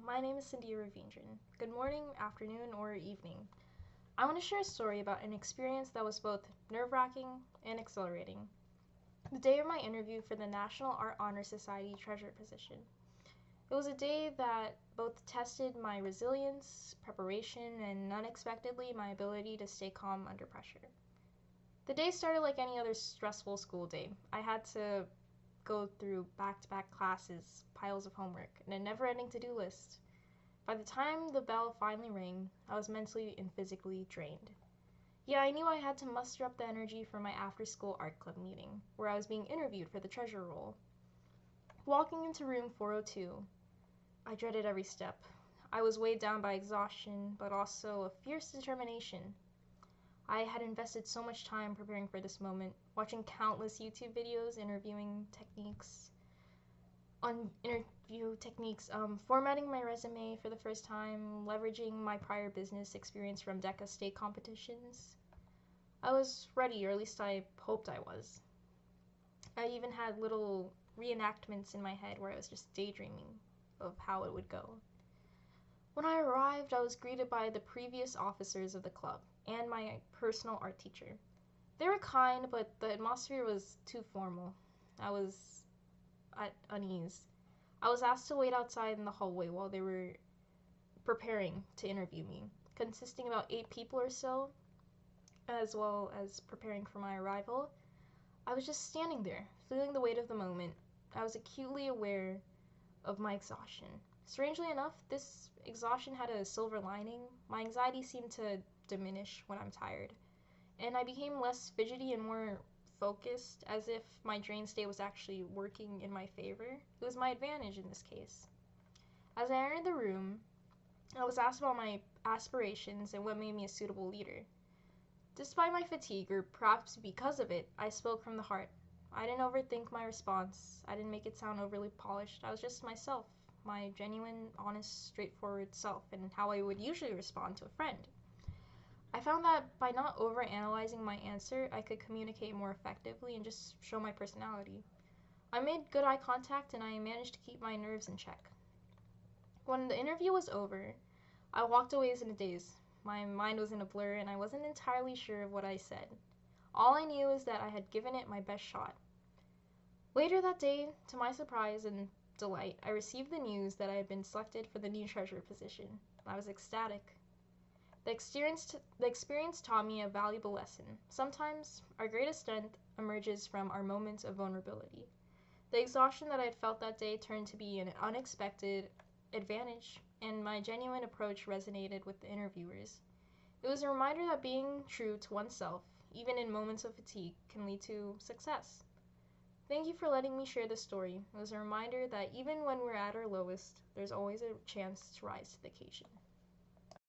my name is Cindy Ravindran. Good morning, afternoon, or evening. I want to share a story about an experience that was both nerve-wracking and exhilarating. The day of my interview for the National Art Honor Society treasurer position. It was a day that both tested my resilience, preparation, and unexpectedly my ability to stay calm under pressure. The day started like any other stressful school day. I had to go through back-to-back classes, piles of homework, and a never-ending to-do list. By the time the bell finally rang, I was mentally and physically drained. Yeah, I knew I had to muster up the energy for my after-school art club meeting, where I was being interviewed for the treasurer role. Walking into room 402, I dreaded every step. I was weighed down by exhaustion, but also a fierce determination. I had invested so much time preparing for this moment, watching countless YouTube videos, formatting my resume for the first time, leveraging my prior business experience from DECA state competitions. I was ready, or at least I hoped I was. I even had little reenactments in my head where I was just daydreaming of how it would go. When I arrived, I was greeted by the previous officers of the club and my personal art teacher. They were kind, but the atmosphere was too formal. I was at unease. I was asked to wait outside in the hallway while they were preparing to interview me, consisting of about 8 people or so, as well as preparing for my arrival. I was just standing there, feeling the weight of the moment. I was acutely aware of my exhaustion. Strangely enough, this exhaustion had a silver lining. My anxiety seemed to diminish when I'm tired, and I became less fidgety and more focused, as if my drain state was actually working in my favor. It was my advantage in this case. As I entered the room, I was asked about my aspirations and what made me a suitable leader. Despite my fatigue, or perhaps because of it, I spoke from the heart. I didn't overthink my response. I didn't make it sound overly polished. I was just myself, my genuine, honest, straightforward self, and how I would usually respond to a friend. I found that by not overanalyzing my answer, I could communicate more effectively and just show my personality. I made good eye contact and I managed to keep my nerves in check. When the interview was over, I walked away in a daze. My mind was in a blur and I wasn't entirely sure of what I said. All I knew is that I had given it my best shot. Later that day, to my surprise and delight, I received the news that I had been selected for the new treasurer position. I was ecstatic. The experience taught me a valuable lesson. Sometimes our greatest strength emerges from our moments of vulnerability. The exhaustion that I had felt that day turned to be an unexpected advantage, and my genuine approach resonated with the interviewers. It was a reminder that being true to oneself, even in moments of fatigue, can lead to success. Thank you for letting me share this story. It was a reminder that even when we're at our lowest, there's always a chance to rise to the occasion.